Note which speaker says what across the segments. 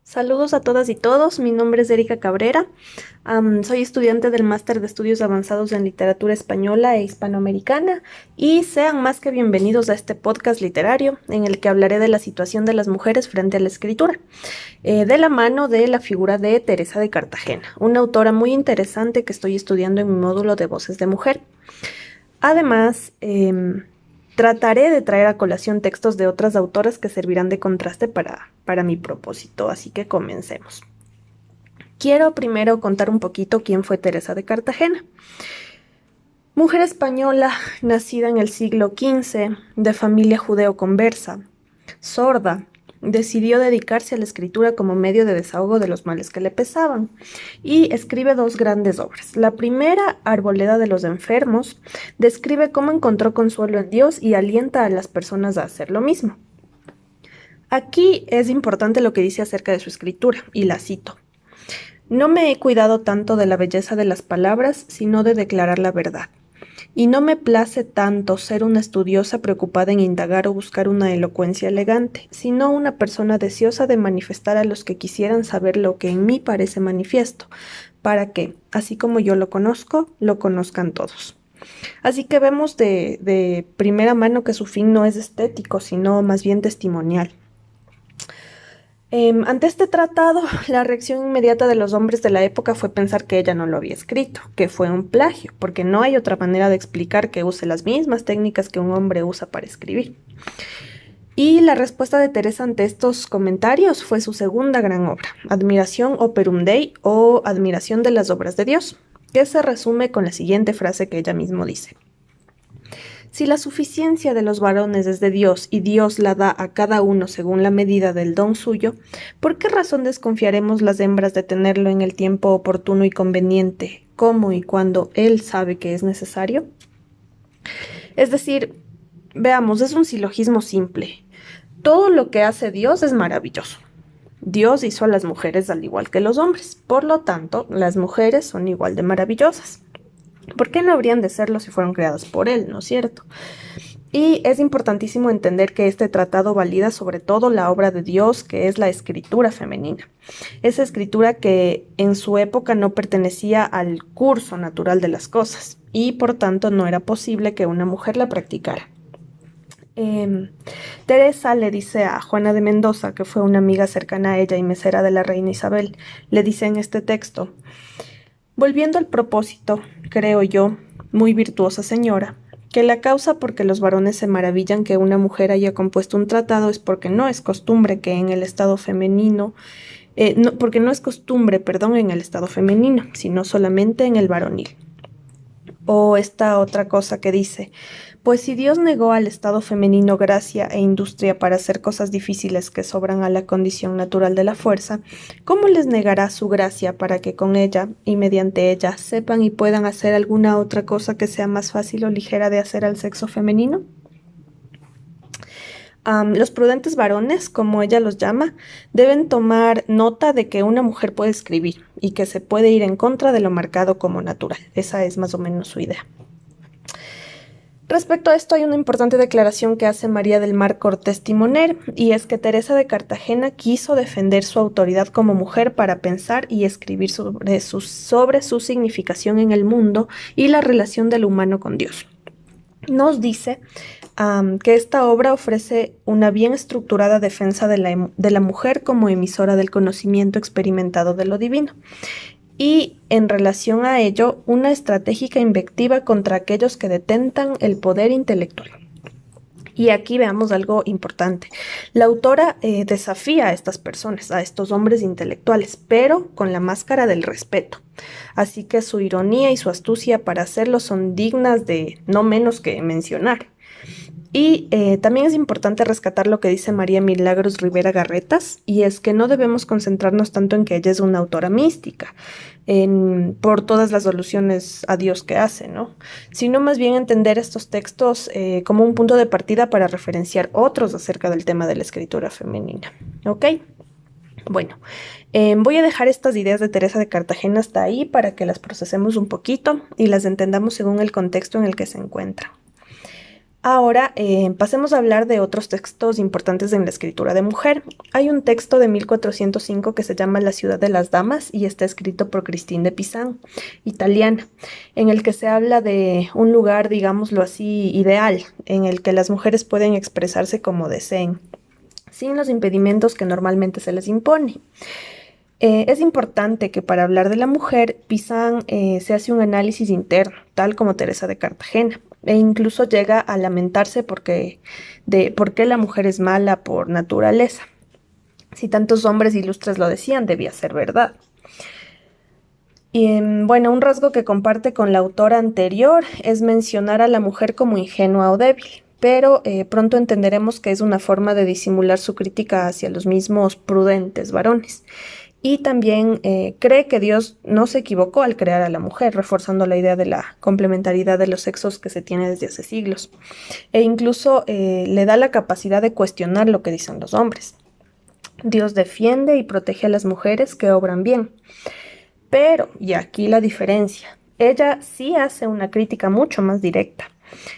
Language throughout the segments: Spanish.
Speaker 1: Saludos a todas y todos, mi nombre es Erika Cabrera, soy estudiante del Máster de Estudios Avanzados en Literatura Española e Hispanoamericana y sean más que bienvenidos a este podcast literario en el que hablaré de la situación de las mujeres frente a la escritura, de la mano de la figura de Teresa de Cartagena, una autora muy interesante que estoy estudiando en mi módulo de Voces de Mujer. Además, trataré de traer a colación textos de otras autoras que servirán de contraste para mi propósito, así que comencemos. Quiero primero contar un poquito quién fue Teresa de Cartagena. Mujer española, nacida en el siglo XV, de familia judeo-conversa, sorda, decidió dedicarse a la escritura como medio de desahogo de los males que le pesaban y escribe dos grandes obras. La primera, Arboleda de los enfermos, describe cómo encontró consuelo en Dios y alienta a las personas a hacer lo mismo. Aquí es importante lo que dice acerca de su escritura, y la cito. No me he cuidado tanto de la belleza de las palabras, sino de declarar la verdad. Y no me place tanto ser una estudiosa preocupada en indagar o buscar una elocuencia elegante, sino una persona deseosa de manifestar a los que quisieran saber lo que en mí parece manifiesto, para que, así como yo lo conozcan todos. Así que vemos de primera mano que su fin no es estético, sino más bien testimonial. Ante este tratado, la reacción inmediata de los hombres de la época fue pensar que ella no lo había escrito, que fue un plagio, porque no hay otra manera de explicar que use las mismas técnicas que un hombre usa para escribir. Y la respuesta de Teresa ante estos comentarios fue su segunda gran obra, Admiración Operum Dei o Admiración de las Obras de Dios, que se resume con la siguiente frase que ella misma dice. Si la suficiencia de los varones es de Dios y Dios la da a cada uno según la medida del don suyo, ¿por qué razón desconfiaremos las hembras de tenerlo en el tiempo oportuno y conveniente, como y cuando Él sabe que es necesario? Es decir, veamos, es un silogismo simple. Todo lo que hace Dios es maravilloso. Dios hizo a las mujeres al igual que los hombres, por lo tanto, las mujeres son igual de maravillosas. ¿Por qué no habrían de serlo si fueron creadas por Él, no es cierto? Y es importantísimo entender que este tratado valida sobre todo la obra de Dios, que es la escritura femenina. Esa escritura que en su época no pertenecía al curso natural de las cosas y por tanto no era posible que una mujer la practicara. Teresa le dice a Juana de Mendoza, que fue una amiga cercana a ella y mesera de la reina Isabel, le dice en este texto: volviendo al propósito, creo yo, muy virtuosa señora, que la causa por que los varones se maravillan que una mujer haya compuesto un tratado es porque no es costumbre que en el estado femenino, porque no es costumbre, perdón, en el estado femenino, sino solamente en el varonil. O esta otra cosa que dice, pues si Dios negó al estado femenino gracia e industria para hacer cosas difíciles que sobran a la condición natural de la fuerza, ¿cómo les negará su gracia para que con ella y mediante ella sepan y puedan hacer alguna otra cosa que sea más fácil o ligera de hacer al sexo femenino? Los prudentes varones, como ella los llama, deben tomar nota de que una mujer puede escribir y que se puede ir en contra de lo marcado como natural. Esa es más o menos su idea. Respecto a esto hay una importante declaración que hace María del Mar Cortés Timoner, y es que Teresa de Cartagena quiso defender su autoridad como mujer para pensar y escribir sobre su significación en el mundo y la relación del humano con Dios. Nos dice que esta obra ofrece una bien estructurada defensa de la mujer como emisora del conocimiento experimentado de lo divino. Y en relación a ello, una estratégica invectiva contra aquellos que detentan el poder intelectual. Y aquí veamos algo importante. La autora desafía a estas personas, a estos hombres intelectuales, pero con la máscara del respeto. Así que su ironía y su astucia para hacerlo son dignas de no menos que mencionar. Y también es importante rescatar lo que dice María Milagros Rivera Garretas, y es que no debemos concentrarnos tanto en que ella es una autora mística, por todas las alusiones a Dios que hace, ¿no? Sino más bien entender estos textos como un punto de partida para referenciar otros acerca del tema de la escritura femenina, ¿ok? Bueno, voy a dejar estas ideas de Teresa de Cartagena hasta ahí para que las procesemos un poquito y las entendamos según el contexto en el que se encuentran. Ahora pasemos a hablar de otros textos importantes en la escritura de mujer. Hay un texto de 1405 que se llama La ciudad de las damas y está escrito por Christine de Pisan, italiana, en el que se habla de un lugar, digámoslo así, ideal, en el que las mujeres pueden expresarse como deseen, sin los impedimentos que normalmente se les impone. Es importante que para hablar de la mujer, Pisan se hace un análisis interno, tal como Teresa de Cartagena, e incluso llega a lamentarse de por qué la mujer es mala por naturaleza. Si tantos hombres ilustres lo decían, debía ser verdad. Y bueno, un rasgo que comparte con la autora anterior es mencionar a la mujer como ingenua o débil, pero pronto entenderemos que es una forma de disimular su crítica hacia los mismos prudentes varones. Y también cree que Dios no se equivocó al crear a la mujer, reforzando la idea de la complementariedad de los sexos que se tiene desde hace siglos. E incluso le da la capacidad de cuestionar lo que dicen los hombres. Dios defiende y protege a las mujeres que obran bien. Pero, y aquí la diferencia, ella sí hace una crítica mucho más directa.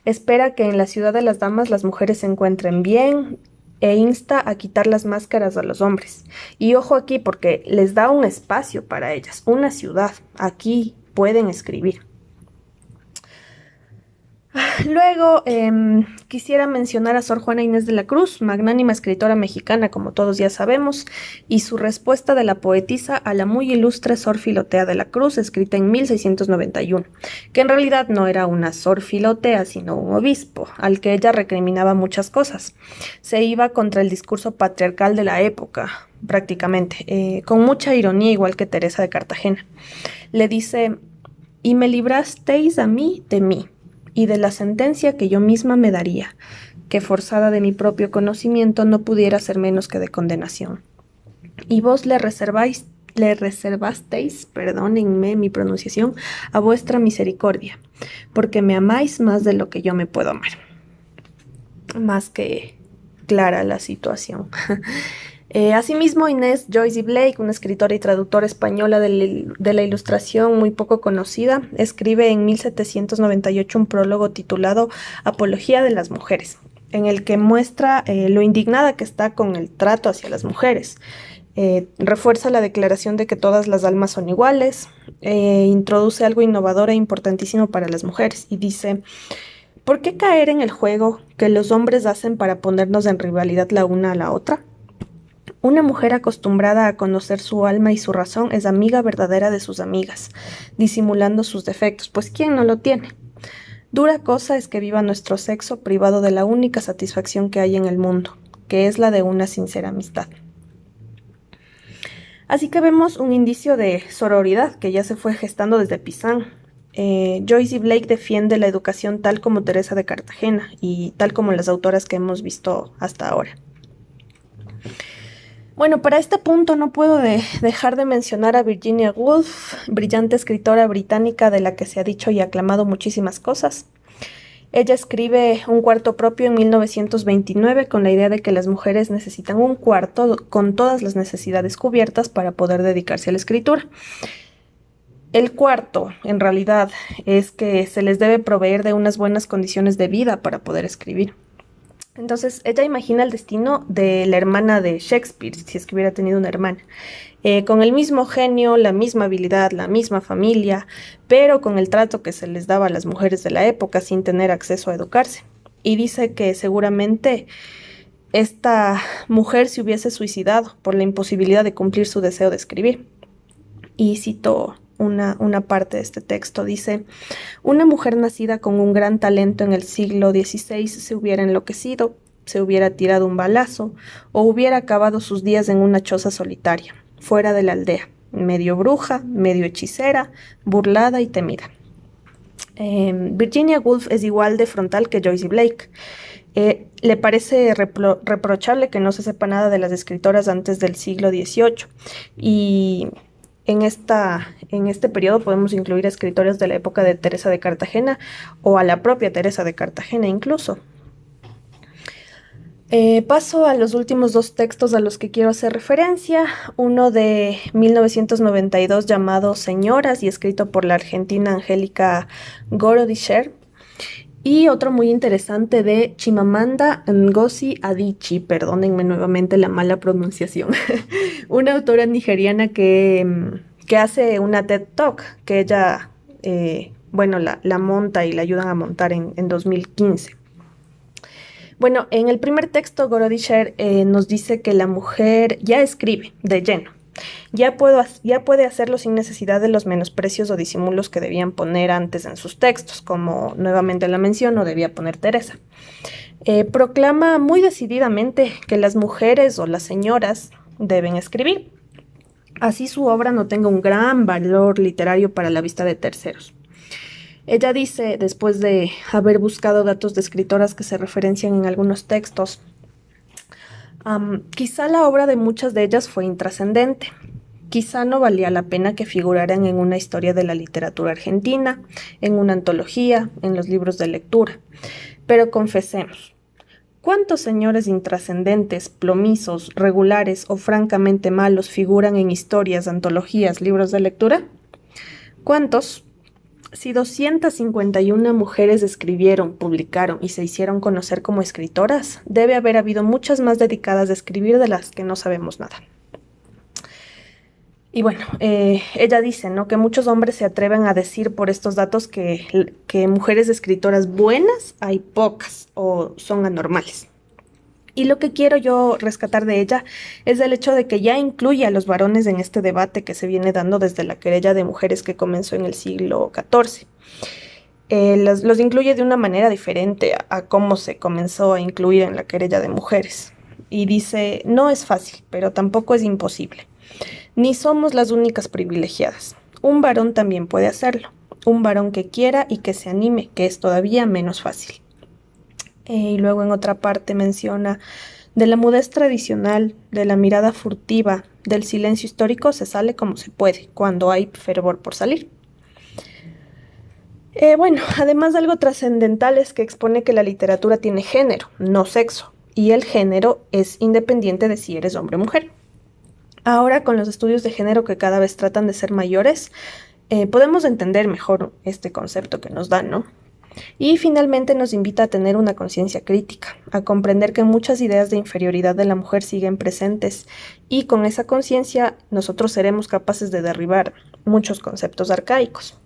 Speaker 1: Espera que en la ciudad de las damas las mujeres se encuentren bien e insta a quitar las máscaras a los hombres. Y ojo aquí porque les da un espacio para ellas, una ciudad. Aquí pueden escribir. Luego quisiera mencionar a Sor Juana Inés de la Cruz, magnánima escritora mexicana, como todos ya sabemos, y su respuesta de la poetisa a la muy ilustre Sor Filotea de la Cruz, escrita en 1691, que en realidad no era una Sor Filotea, sino un obispo, al que ella recriminaba muchas cosas. Se iba contra el discurso patriarcal de la época, prácticamente, con mucha ironía, igual que Teresa de Cartagena. Le dice, y me librasteis a mí de mí, y de la sentencia que yo misma me daría, que forzada de mi propio conocimiento no pudiera ser menos que de condenación. Y vos le reservasteis, perdónenme mi pronunciación, a vuestra misericordia, porque me amáis más de lo que yo me puedo amar. Más que clara la situación. Asimismo, Inés Joyce Blake, una escritora y traductora española de la Ilustración muy poco conocida, escribe en 1798 un prólogo titulado Apología de las mujeres, en el que muestra lo indignada que está con el trato hacia las mujeres. Refuerza la declaración de que todas las almas son iguales, introduce algo innovador e importantísimo para las mujeres y dice, ¿por qué caer en el juego que los hombres hacen para ponernos en rivalidad la una a la otra? Una mujer acostumbrada a conocer su alma y su razón es amiga verdadera de sus amigas, disimulando sus defectos, pues ¿quién no lo tiene? Dura cosa es que viva nuestro sexo privado de la única satisfacción que hay en el mundo, que es la de una sincera amistad. Así que vemos un indicio de sororidad que ya se fue gestando desde Pisan. Joyce y Blake defiende la educación tal como Teresa de Cartagena y tal como las autoras que hemos visto hasta ahora. Bueno, para este punto no puedo dejar de mencionar a Virginia Woolf, brillante escritora británica de la que se ha dicho y aclamado muchísimas cosas. Ella escribe Un cuarto propio en 1929 con la idea de que las mujeres necesitan un cuarto con todas las necesidades cubiertas para poder dedicarse a la escritura. El cuarto, en realidad, es que se les debe proveer de unas buenas condiciones de vida para poder escribir. Entonces, ella imagina el destino de la hermana de Shakespeare, si es que hubiera tenido una hermana, con el mismo genio, la misma habilidad, la misma familia, pero con el trato que se les daba a las mujeres de la época sin tener acceso a educarse. Y dice que seguramente esta mujer se hubiese suicidado por la imposibilidad de cumplir su deseo de escribir. Y cito una parte de este texto, dice, una mujer nacida con un gran talento en el siglo XVI se hubiera enloquecido, se hubiera tirado un balazo o hubiera acabado sus días en una choza solitaria, fuera de la aldea, medio bruja, medio hechicera, burlada y temida. Virginia Woolf es igual de frontal que Joyce Blake. Le parece reprochable que no se sepa nada de las escritoras antes del siglo XVIII y en este periodo podemos incluir a escritores de la época de Teresa de Cartagena o a la propia Teresa de Cartagena incluso. Paso a los últimos dos textos a los que quiero hacer referencia. Uno de 1992 llamado Señoras y escrito por la argentina Angélica Gorodischer. Y otro muy interesante de Chimamanda Ngozi Adichie, perdónenme nuevamente la mala pronunciación, una autora nigeriana que hace una TED Talk, que ella, bueno, la monta y la ayudan a montar en 2015. Bueno, en el primer texto, Gorodisher nos dice que la mujer ya escribe de lleno. Ya puede hacerlo sin necesidad de los menosprecios o disimulos que debían poner antes en sus textos, como nuevamente la menciono, debía poner Teresa. Proclama muy decididamente que las mujeres o las señoras deben escribir. Así su obra no tenga un gran valor literario para la vista de terceros. Ella dice, después de haber buscado datos de escritoras que se referencian en algunos textos, quizá la obra de muchas de ellas fue intrascendente. Quizá no valía la pena que figuraran en una historia de la literatura argentina, en una antología, en los libros de lectura. Pero confesemos, ¿cuántos señores intrascendentes, plomizos, regulares o francamente malos figuran en historias, antologías, libros de lectura? ¿Cuántos? Si 251 mujeres escribieron, publicaron y se hicieron conocer como escritoras, debe haber habido muchas más dedicadas a escribir de las que no sabemos nada. Y bueno, ella dice, ¿no?, que muchos hombres se atreven a decir por estos datos que mujeres escritoras buenas hay pocas o son anormales. Y lo que quiero yo rescatar de ella es el hecho de que ya incluye a los varones en este debate que se viene dando desde la querella de mujeres que comenzó en el siglo XIV. Los incluye de una manera diferente a cómo se comenzó a incluir en la querella de mujeres. Y dice, no es fácil, pero tampoco es imposible. Ni somos las únicas privilegiadas. Un varón también puede hacerlo. Un varón que quiera y que se anime, que es todavía menos fácil. Y luego en otra parte menciona, de la mudez tradicional, de la mirada furtiva, del silencio histórico se sale como se puede, cuando hay fervor por salir. Bueno, además de algo trascendental es que expone que la literatura tiene género, no sexo, y el género es independiente de si eres hombre o mujer. Ahora, con los estudios de género que cada vez tratan de ser mayores, podemos entender mejor este concepto que nos dan, ¿no? Y finalmente nos invita a tener una conciencia crítica, a comprender que muchas ideas de inferioridad de la mujer siguen presentes y con esa conciencia nosotros seremos capaces de derribar muchos conceptos arcaicos.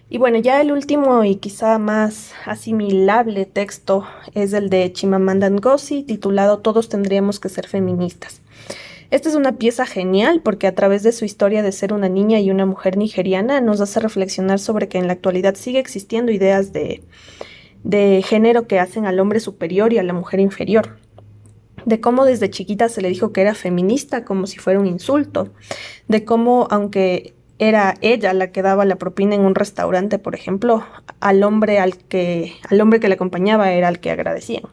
Speaker 1: Y bueno, ya el último y quizá más asimilable texto es el de Chimamanda Ngozi, titulado Todos tendríamos que ser feministas. Esta es una pieza genial porque a través de su historia de ser una niña y una mujer nigeriana nos hace reflexionar sobre que en la actualidad sigue existiendo ideas de género que hacen al hombre superior y a la mujer inferior. De cómo desde chiquita se le dijo que era feminista como si fuera un insulto. De cómo, aunque era ella la que daba la propina en un restaurante, por ejemplo, al hombre que le acompañaba era al que agradecían.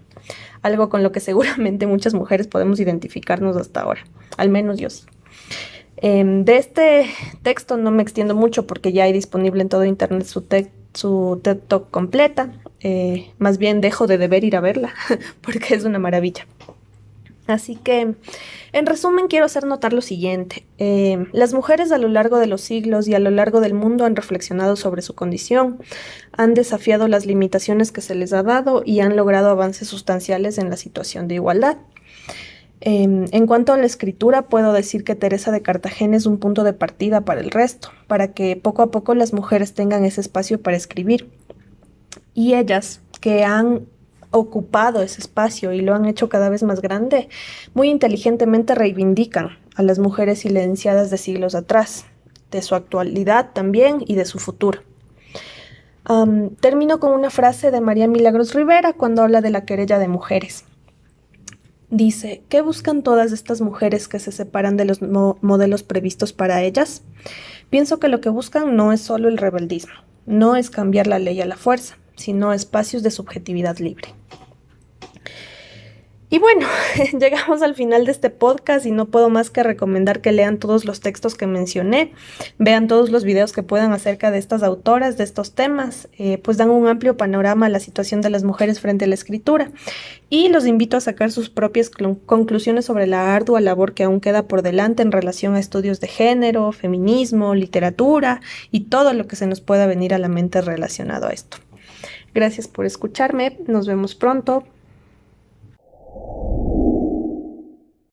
Speaker 1: Algo con lo que seguramente muchas mujeres podemos identificarnos hasta ahora, al menos yo sí. De este texto no me extiendo mucho porque ya hay disponible en todo internet su TED Talk completa. Más bien dejo de deber ir a verla porque es una maravilla. Así que, en resumen, quiero hacer notar lo siguiente. Las mujeres a lo largo de los siglos y a lo largo del mundo han reflexionado sobre su condición, han desafiado las limitaciones que se les ha dado y han logrado avances sustanciales en la situación de igualdad. En cuanto a la escritura, puedo decir que Teresa de Cartagena es un punto de partida para el resto, para que poco a poco las mujeres tengan ese espacio para escribir. Y ellas, que han ocupado ese espacio y lo han hecho cada vez más grande, muy inteligentemente reivindican a las mujeres silenciadas de siglos atrás, de su actualidad también y de su futuro. Termino con una frase de María Milagros Rivera cuando habla de la querella de mujeres. Dice, ¿qué buscan todas estas mujeres que se separan de los modelos previstos para ellas? Pienso que lo que buscan no es solo el rebeldismo, no es cambiar la ley a la fuerza, sino espacios de subjetividad libre. Y bueno, llegamos al final de este podcast y no puedo más que recomendar que lean todos los textos que mencioné, vean todos los videos que puedan acerca de estas autoras, de estos temas, pues dan un amplio panorama a la situación de las mujeres frente a la escritura y los invito a sacar sus propias conclusiones sobre la ardua labor que aún queda por delante en relación a estudios de género, feminismo, literatura y todo lo que se nos pueda venir a la mente relacionado a esto. Gracias por escucharme. Nos vemos pronto.